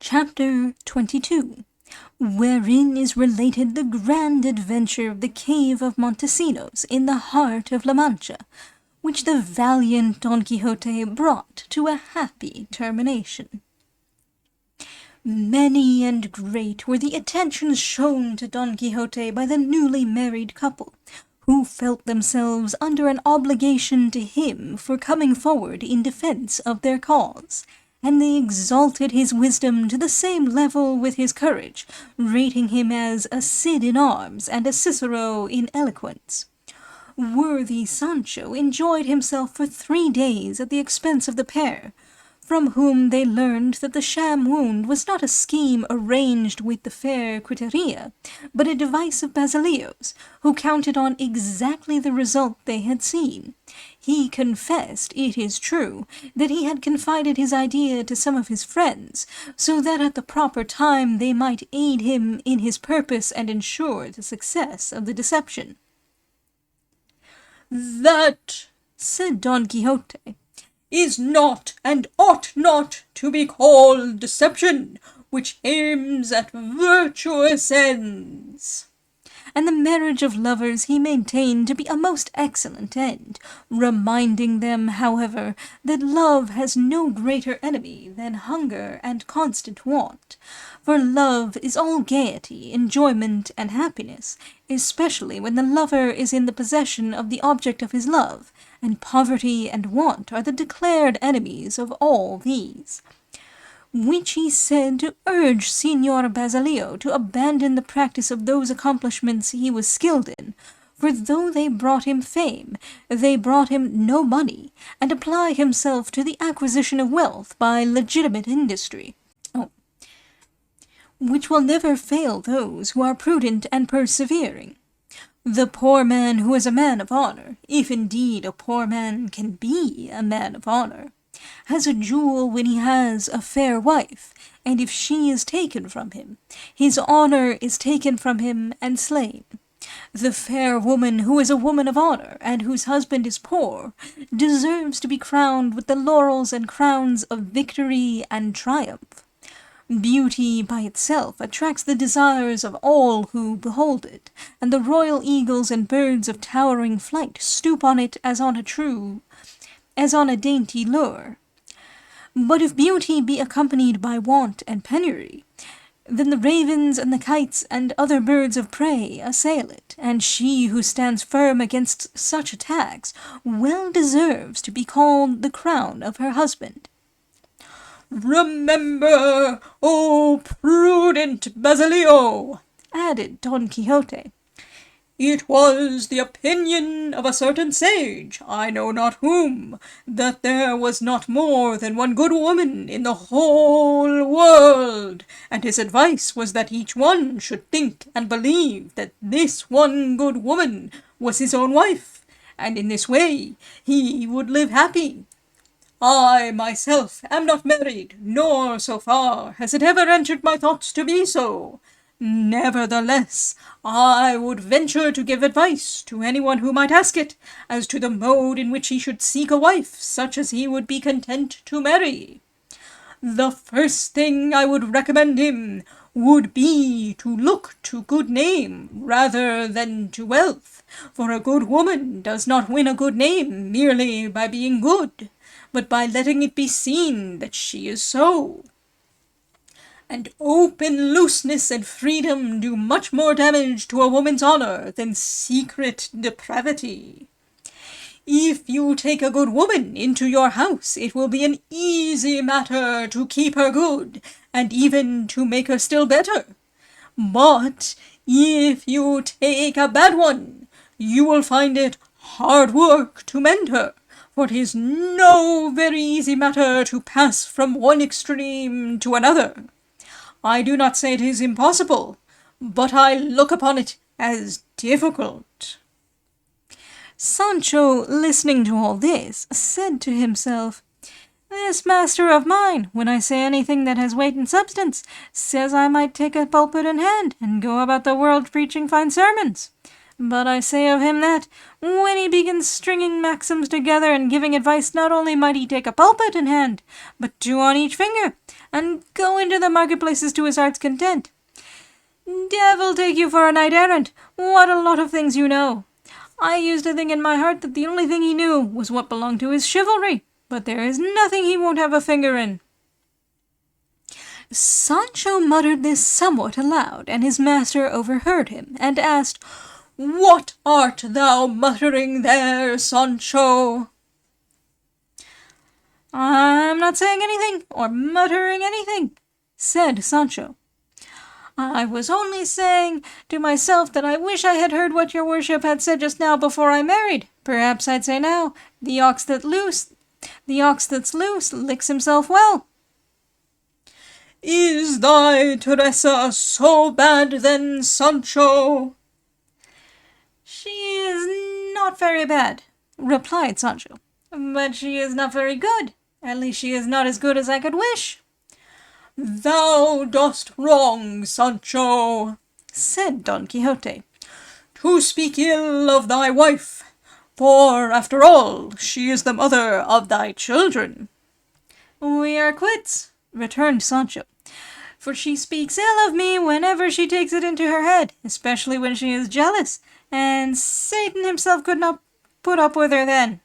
Chapter 22, wherein is related the grand adventure of the cave of Montesinos in the heart of La Mancha, which the valiant Don Quixote brought to a happy termination. Many and great were the attentions shown to Don Quixote by the newly married couple, who felt themselves under an obligation to him for coming forward in defence of their cause, and they exalted his wisdom to the same level with his courage, rating him as a Cid in arms and a Cicero in eloquence. Worthy Sancho enjoyed himself for 3 days at the expense of the pair, from whom they learned that the sham wound was not a scheme arranged with the fair Quiteria, but a device of Basilio's, who counted on exactly the result they had seen. He confessed, it is true, that he had confided his idea to some of his friends, so that at the proper time they might aid him in his purpose and ensure the success of the deception. "That," said Don Quixote, "is not and ought not to be called deception, which aims at virtuous ends." And the marriage of lovers he maintained to be a most excellent end, reminding them, however, that love has no greater enemy than hunger and constant want, for love is all gaiety, enjoyment, and happiness, especially when the lover is in the possession of the object of his love, and poverty and want are the declared enemies of all these. Which he said to urge Signor Basilio to abandon the practice of those accomplishments he was skilled in, for though they brought him fame, they brought him no money, and apply himself to the acquisition of wealth by legitimate industry, which will never fail those who are prudent and persevering. The poor man who is a man of honour, if indeed a poor man can be a man of honour, has a jewel when he has a fair wife, and if she is taken from him, his honour is taken from him and slain. The fair woman who is a woman of honour, and whose husband is poor, deserves to be crowned with the laurels and crowns of victory and triumph. Beauty by itself attracts the desires of all who behold it, and the royal eagles and birds of towering flight stoop on it as on a dainty lure. But if beauty be accompanied by want and penury, then the ravens and the kites and other birds of prey assail it, and she who stands firm against such attacks well deserves to be called the crown of her husband. "Remember, O prudent Basilio," added Don Quixote, "it was the opinion of a certain sage, I know not whom, that there was not more than one good woman in the whole world, and his advice was that each one should think and believe that this one good woman was his own wife, and in this way he would live happy. I myself am not married, nor so far has it ever entered my thoughts to be so. Nevertheless, I would venture to give advice to anyone who might ask it, as to the mode in which he should seek a wife such as he would be content to marry. The first thing I would recommend him would be to look to good name rather than to wealth, for a good woman does not win a good name merely by being good, but by letting it be seen that she is so. And open looseness and freedom do much more damage to a woman's honour than secret depravity. If you take a good woman into your house, it will be an easy matter to keep her good, and even to make her still better. But if you take a bad one, you will find it hard work to mend her, for it is no very easy matter to pass from one extreme to another. I do not say it is impossible, but I look upon it as difficult." Sancho, listening to all this, said to himself, "This master of mine, when I say anything that has weight and substance, says I might take a pulpit in hand and go about the world preaching fine sermons. But I say of him that, when he begins stringing maxims together and giving advice, not only might he take a pulpit in hand, but two on each finger, and go into the marketplaces to his heart's content. Devil take you for a knight-errant! What a lot of things you know! I used to think in my heart that the only thing he knew was what belonged to his chivalry, but there is nothing he won't have a finger in." Sancho muttered this somewhat aloud, and his master overheard him, and asked, "What art thou muttering there, Sancho?" "I'm not saying anything, or muttering anything," said Sancho. "I was only saying to myself that I wish I had heard what your worship had said just now before I married. Perhaps I'd say now, the ox that's loose licks himself well." "Is thy Teresa so bad then, Sancho?" "She is not very bad," replied Sancho, "but she is not very good. At least she is not as good as I could wish." "Thou dost wrong, Sancho," said Don Quixote, "to speak ill of thy wife, for, after all, she is the mother of thy children." "We are quits," returned Sancho, "for she speaks ill of me whenever she takes it into her head, especially when she is jealous, and Satan himself could not put up with her then."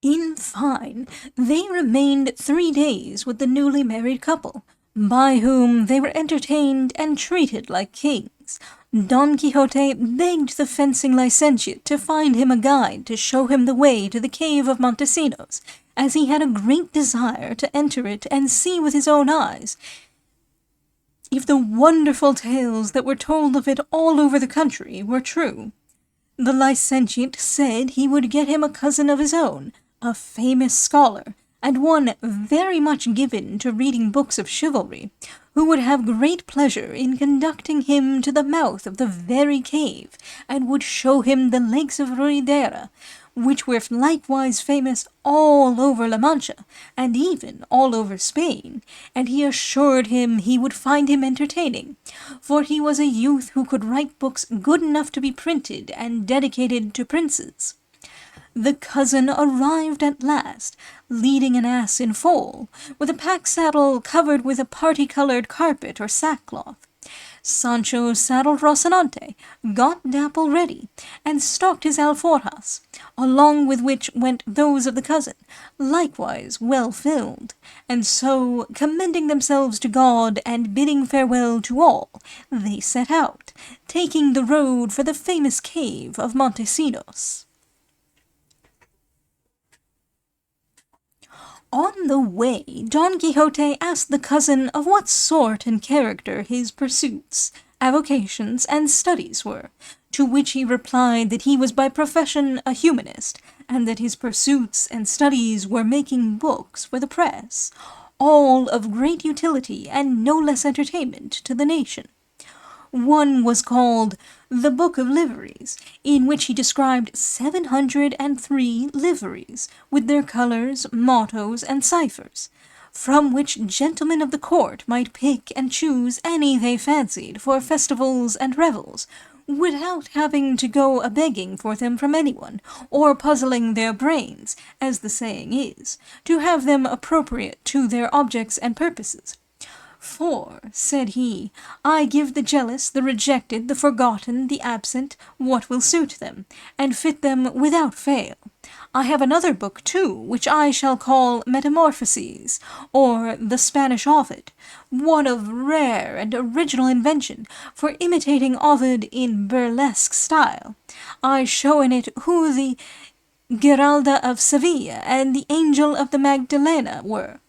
In fine, they remained 3 days with the newly married couple, by whom they were entertained and treated like kings. Don Quixote begged the fencing licentiate to find him a guide to show him the way to the cave of Montesinos, as he had a great desire to enter it and see with his own eyes if the wonderful tales that were told of it all over the country were true. The licentiate said he would get him a cousin of his own, a famous scholar, and one very much given to reading books of chivalry, who would have great pleasure in conducting him to the mouth of the very cave, and would show him the lakes of Ruidera, which were likewise famous all over La Mancha, and even all over Spain, and he assured him he would find him entertaining, for he was a youth who could write books good enough to be printed and dedicated to princes. The cousin arrived at last, leading an ass in foal, with a pack-saddle covered with a party-coloured carpet or sackcloth. Sancho saddled Rocinante, got Dapple ready, and stalked his alforjas, along with which went those of the cousin, likewise well filled, and so, commending themselves to God and bidding farewell to all, they set out, taking the road for the famous cave of Montesinos. On the way, Don Quixote asked the cousin of what sort and character his pursuits, avocations, and studies were, to which he replied that he was by profession a humanist, and that his pursuits and studies were making books for the press, all of great utility and no less entertainment to the nation. One was called The Book of Liveries, in which he described 703 liveries, with their colours, mottos, and ciphers, from which gentlemen of the court might pick and choose any they fancied for festivals and revels, without having to go a-begging for them from anyone, or puzzling their brains, as the saying is, to have them appropriate to their objects and purposes. "For," said he, "I give the jealous, the rejected, the forgotten, the absent, what will suit them, and fit them without fail. I have another book, too, which I shall call Metamorphoses, or the Spanish Ovid, one of rare and original invention, for imitating Ovid in burlesque style. I show in it who the Giralda of Sevilla and the Angel of the Magdalena were,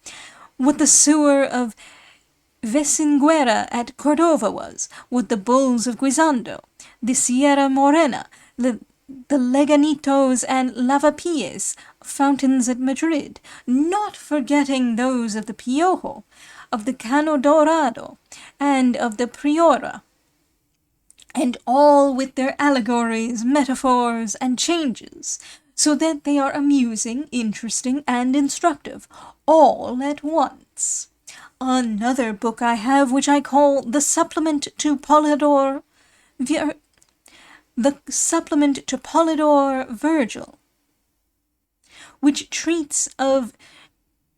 what the sewer of Vecinguera at Cordova was, what the bulls of Guisando, the Sierra Morena, the Leganitos and Lavapiés fountains at Madrid, not forgetting those of the Piojo, of the Cano Dorado, and of the Priora, and all with their allegories, metaphors, and changes, so that they are amusing, interesting, and instructive, all at once. Another book I have which I call The Supplement to Polydore the supplement to Polydore Virgil, which treats of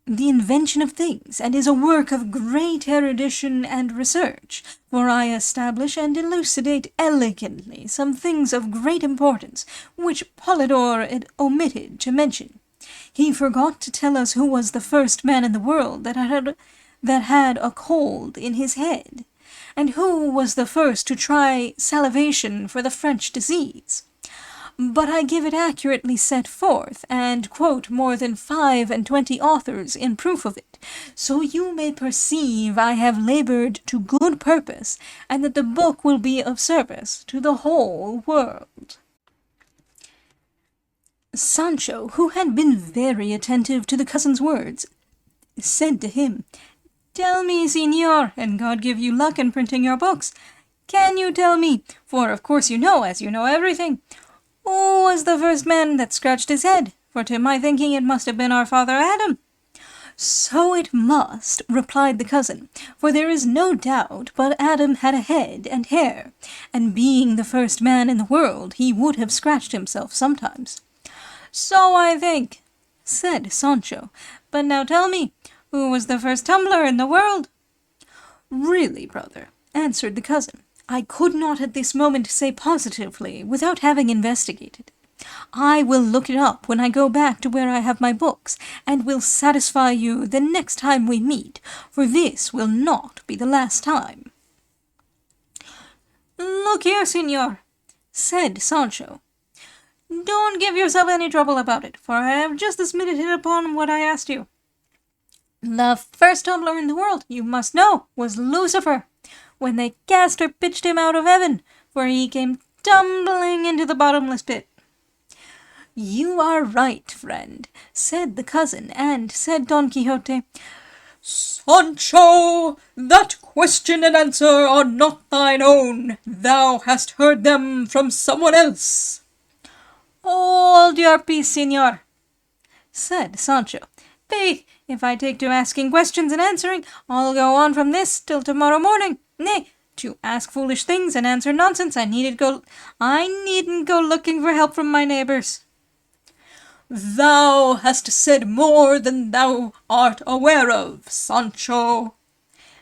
the invention of things, and is a work of great erudition and research, for I establish and elucidate elegantly some things of great importance, which Polydore had omitted to mention. He forgot to tell us who was the first man in the world that had a cold in his head, and who was the first to try salivation for the French disease. But I give it accurately set forth, and quote more than 25 authors in proof of it, so you may perceive I have laboured to good purpose, and that the book will be of service to the whole world. Sancho, who had been very attentive to the cousin's words, said to him, "Tell me, Señor, and God give you luck in printing your books, can you tell me, for of course you know, as you know everything, who was the first man that scratched his head? For to my thinking it must have been our father Adam." "So it must," replied the cousin, "for there is no doubt but Adam had a head and hair, and being the first man in the world, he would have scratched himself sometimes." "So I think," said Sancho, "but now tell me, who was the first tumbler in the world?" "Really, brother," answered the cousin, "I could not at this moment say positively without having investigated. I will look it up when I go back to where I have my books, and will satisfy you the next time we meet, for this will not be the last time." "Look here, señor," said Sancho, "don't give yourself any trouble about it, for I have just this minute hit upon what I asked you. The first tumbler in the world, you must know, was Lucifer, when they cast or pitched him out of heaven, for he came tumbling into the bottomless pit." "You are right, friend," said the cousin, and said Don Quixote, "Sancho, that question and answer are not thine own. Thou hast heard them from someone else." "Hold your peace, señor," said Sancho. "Faith, if I take to asking questions and answering, I'll go on from this till tomorrow morning. Nay, to ask foolish things and answer nonsense, I needn't go looking for help from my neighbours." "Thou hast said more than thou art aware of, Sancho,"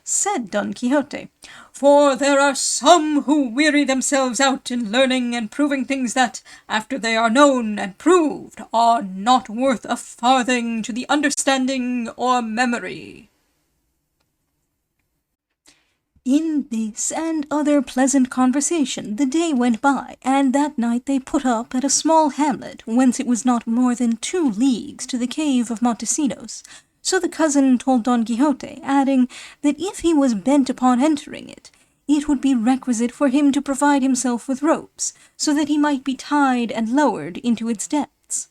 said Don Quixote, "for there are some who weary themselves out in learning and proving things that, after they are known and proved, are not worth a farthing to the understanding or memory." In this and other pleasant conversation the day went by, and that night they put up at a small hamlet, whence it was not more than 2 leagues to the cave of Montesinos. So the cousin told Don Quixote, adding that if he was bent upon entering it, it would be requisite for him to provide himself with ropes, so that he might be tied and lowered into its depths.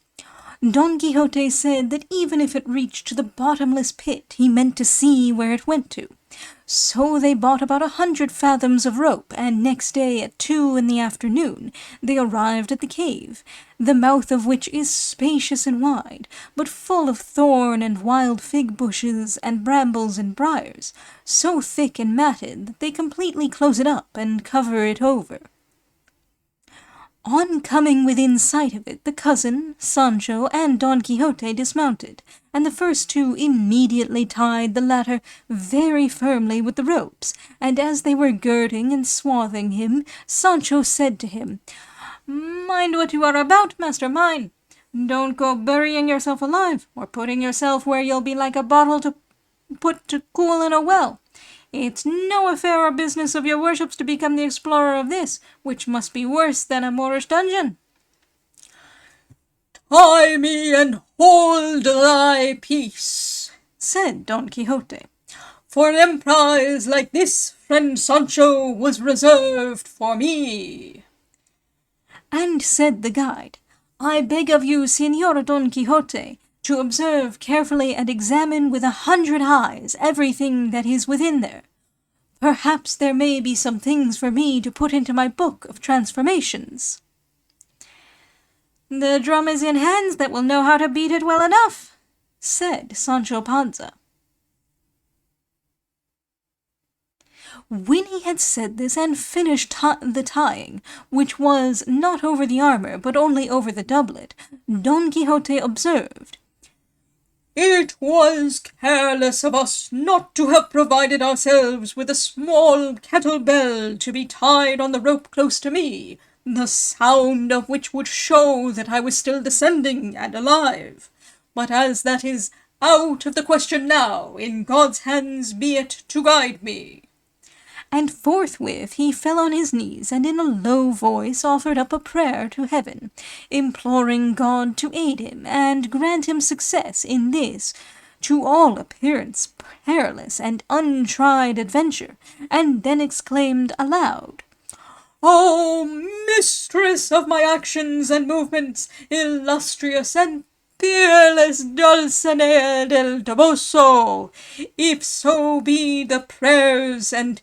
Don Quixote said that even if it reached to the bottomless pit, he meant to see where it went to. So they bought about 100 fathoms of rope, and next day at 2 in the afternoon they arrived at the cave, the mouth of which is spacious and wide, but full of thorn and wild fig bushes and brambles and briars, so thick and matted that they completely close it up and cover it over. On coming within sight of it, the cousin, Sancho, and Don Quixote dismounted, and the first 2 immediately tied the latter very firmly with the ropes, and as they were girding and swathing him, Sancho said to him, "Mind what you are about, master mine. Don't go burying yourself alive, or putting yourself where you'll be like a bottle to put to cool in a well. It's no affair or business of your worships to become the explorer of this, which must be worse than a Moorish dungeon." "Tie me and hold thy peace," said Don Quixote, "for an emprise like this, friend Sancho, was reserved for me." And said the guide, "I beg of you, Señor Don Quixote, to observe carefully and examine with 100 eyes everything that is within there. Perhaps there may be some things for me to put into my book of transformations." "The drum is in hands that will know how to beat it well enough," said Sancho Panza. When he had said this and finished the tying, which was not over the armor, but only over the doublet, Don Quixote observed, "It was careless of us not to have provided ourselves with a small kettle-bell to be tied on the rope close to me, the sound of which would show that I was still descending and alive. But as that is out of the question now, in God's hands be it to guide me." And forthwith he fell on his knees, and in a low voice offered up a prayer to heaven, imploring God to aid him, and grant him success in this, to all appearance, perilous and untried adventure, and then exclaimed aloud, "O mistress of my actions and movements, illustrious and peerless Dulcinea del Toboso, if so be the prayers and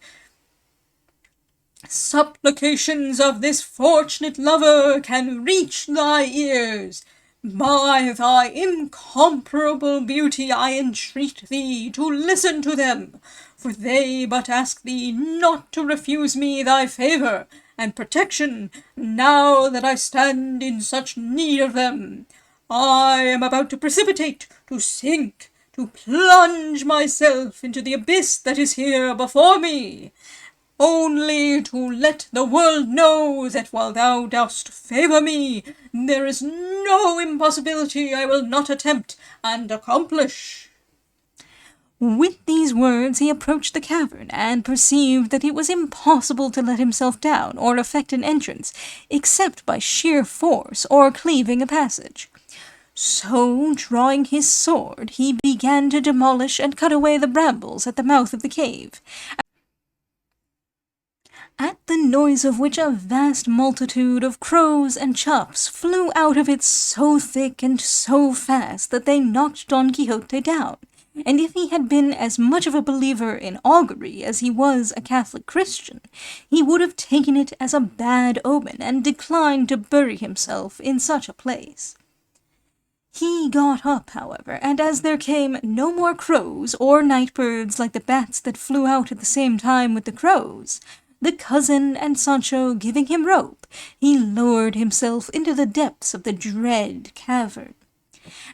supplications of this fortunate lover can reach thy ears, by thy incomparable beauty I entreat thee to listen to them, for they but ask thee not to refuse me thy favour and protection now that I stand in such need of them. I am about to precipitate, to sink, to plunge myself into the abyss that is here before me, only to let the world know that while thou dost favour me, there is no impossibility I will not attempt and accomplish." With these words he approached the cavern, and perceived that it was impossible to let himself down, or effect an entrance, except by sheer force, or cleaving a passage. So, drawing his sword, he began to demolish and cut away the brambles at the mouth of the cave, at the noise of which a vast multitude of crows and choughs flew out of it so thick and so fast that they knocked Don Quixote down, and if he had been as much of a believer in augury as he was a Catholic Christian, he would have taken it as a bad omen and declined to bury himself in such a place. He got up, however, and as there came no more crows or night birds like the bats that flew out at the same time with the crows, the cousin and Sancho giving him rope, he lowered himself into the depths of the dread cavern.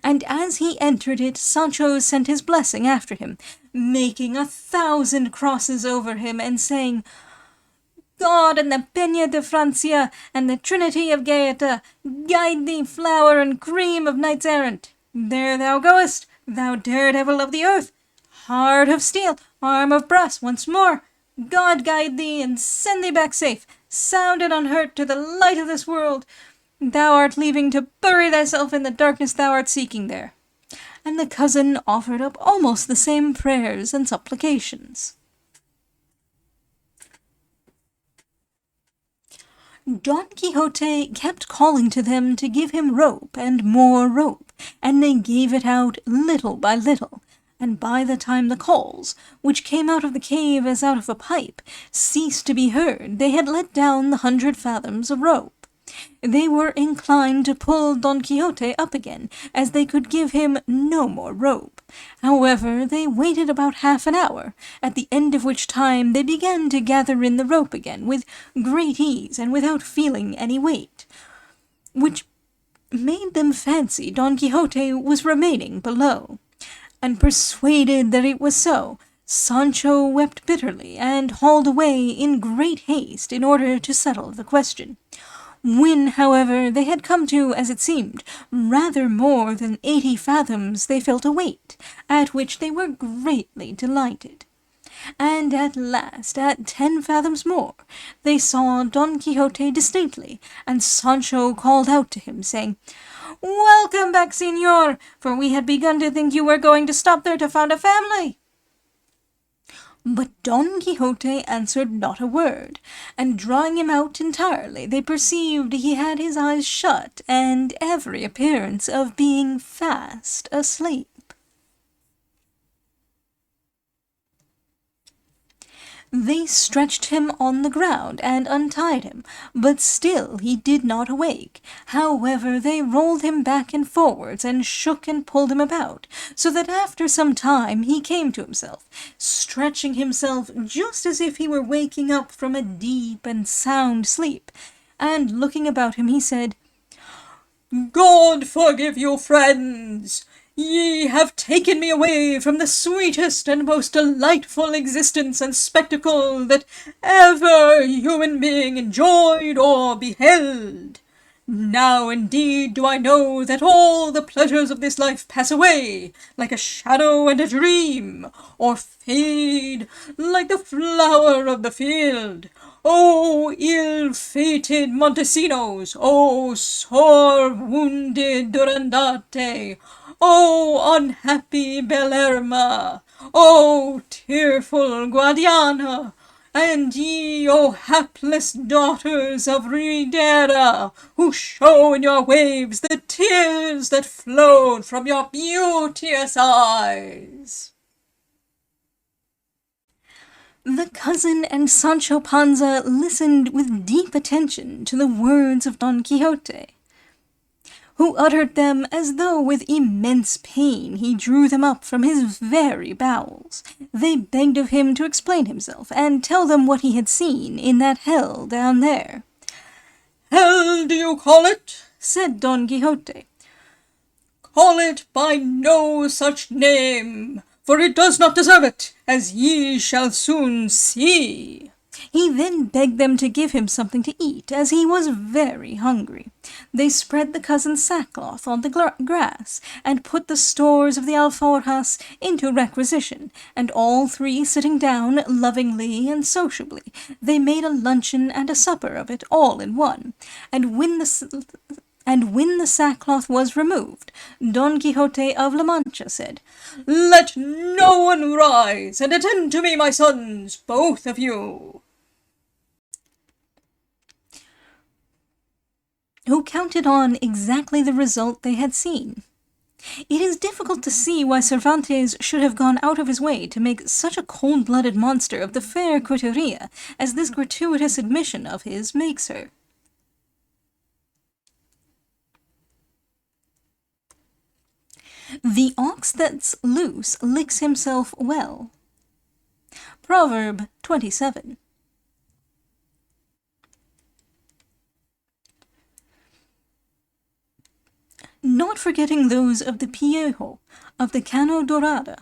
And as he entered it, Sancho sent his blessing after him, making 1,000 crosses over him, and saying, "God and the Peña de Francia and the Trinity of Gaeta guide thee, flower and cream of knights errant. There thou goest, thou daredevil of the earth, heart of steel, arm of brass, once more. God guide thee, and send thee back safe, sound and unhurt, to the light of this world thou art leaving, to bury thyself in the darkness thou art seeking there." And the cousin offered up almost the same prayers and supplications. Don Quixote kept calling to them to give him rope and more rope, and they gave it out little by little, and by the time the calls, which came out of the cave as out of a pipe, ceased to be heard, they had let down the 100 fathoms of rope. They were inclined to pull Don Quixote up again, as they could give him no more rope. However, they waited about half an hour, at the end of which time they began to gather in the rope again with great ease and without feeling any weight, which made them fancy Don Quixote was remaining below. And persuaded that it was so, Sancho wept bitterly and hauled away in great haste in order to settle the question. When, however, they had come to, as it seemed, rather more than 80 fathoms, they felt a weight, at which they were greatly delighted. And at last, at 10 fathoms more, they saw Don Quixote distinctly, and Sancho called out to him, saying, "Welcome back, señor, for we had begun to think you were going to stop there to found a family." But Don Quixote answered not a word, and drawing him out entirely, they perceived he had his eyes shut, and every appearance of being fast asleep. They stretched him on the ground and untied him, but still he did not awake. However, they rolled him back and forwards, and shook and pulled him about, so that after some time he came to himself, stretching himself just as if he were waking up from a deep and sound sleep, and looking about him he said, God forgive you, friends! Ye have taken me away from the sweetest and most delightful existence and spectacle that ever human being enjoyed or beheld. Now indeed do I know that all the pleasures of this life pass away like a shadow and a dream, or fade like the flower of the field. O ill-fated Montesinos! O sore-wounded Durandate! O unhappy Belerma! O tearful Guadiana! And ye, O hapless daughters of Ridera, who show in your waves the tears that flowed from your beauteous eyes. The cousin and Sancho Panza listened with deep attention to the words of Don Quixote, who uttered them as though with immense pain he drew them up from his very bowels. They begged of him to explain himself, and tell them what he had seen in that hell down there. Hell, do you call it? Said Don Quixote. Call it by no such name, for it does not deserve it, as ye shall soon see. He then begged them to give him something to eat, as he was very hungry. They spread the cousin's sackcloth on the grass, and put the stores of the alforjas into requisition, and all three sitting down lovingly and sociably, they made a luncheon and a supper of it all in one, and when the sackcloth was removed, Don Quixote of La Mancha said, Let no one rise, and attend to me, my sons, both of you. Who counted on exactly the result they had seen. It is difficult to see why Cervantes should have gone out of his way to make such a cold-blooded monster of the fair Quiteria as this gratuitous admission of his makes her. The ox that's loose licks himself well. Proverb 27. Not forgetting those of the Piejo, of the Cano Dorado,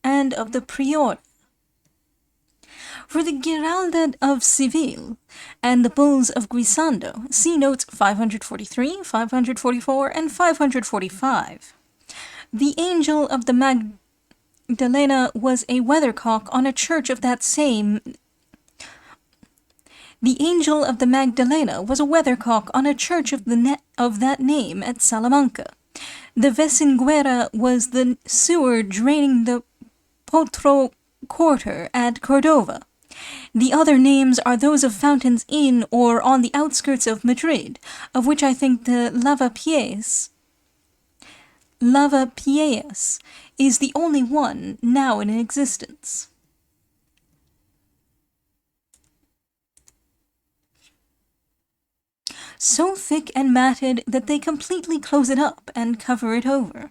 and of the Prior. For the Giralda of Seville and the bulls of Guisando, see notes 543, 544, and 545. The angel of the Magdalena was a weathercock on a church of that same. The angel of the Magdalena was a weathercock on a church of that name at Salamanca. The Vecinguera was the sewer draining the Potro quarter at Cordova. The other names are those of fountains in or on the outskirts of Madrid, of which I think the Lavapiés is the only one now in existence. So thick and matted that they completely close it up and cover it over.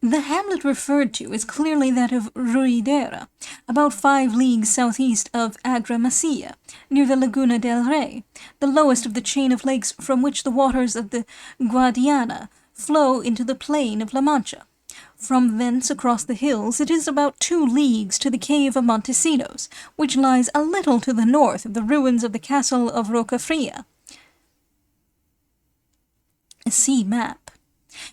The hamlet referred to is clearly that of Ruidera, about 5 leagues southeast of Agramacilla, near the Laguna del Rey, the lowest of the chain of lakes from which the waters of the Guadiana flow into the plain of La Mancha. From thence across the hills it is about 2 leagues to the cave of Montesinos, which lies a little to the north of the ruins of the castle of Rocafria. See map.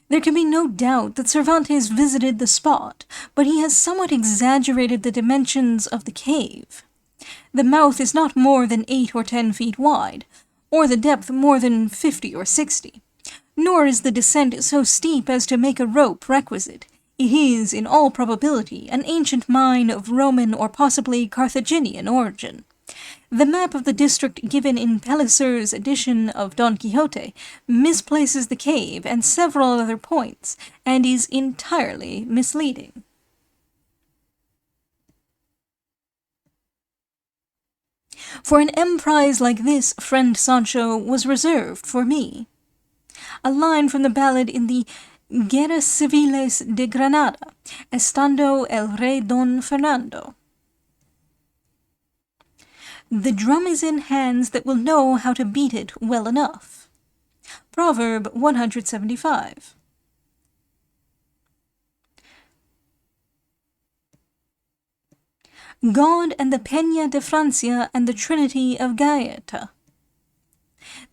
There can be no doubt that Cervantes visited the spot, but he has somewhat exaggerated the dimensions of the cave. The mouth is not more than 8 or 10 feet wide, or the depth more than 50 or 60. Nor is the descent so steep as to make a rope requisite. It is, in all probability, an ancient mine of Roman or possibly Carthaginian origin. The map of the district given in Pellicer's edition of Don Quixote misplaces the cave and several other points, and is entirely misleading. For an emprise like this, friend Sancho, was reserved for me. A line from the ballad in the Guerras Civiles de Granada, estando el rey Don Fernando. The drum is in hands that will know how to beat it well enough. Proverb 175. God and the Peña de Francia and the Trinity of Gaeta.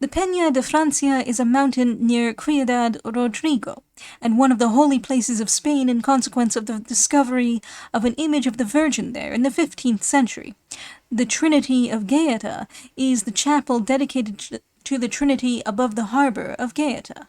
The Peña de Francia is a mountain near Ciudad Rodrigo, and one of the holy places of Spain in consequence of the discovery of an image of the Virgin there in the 15th century. The Trinity of Gaeta is the chapel dedicated to the Trinity above the harbor of Gaeta.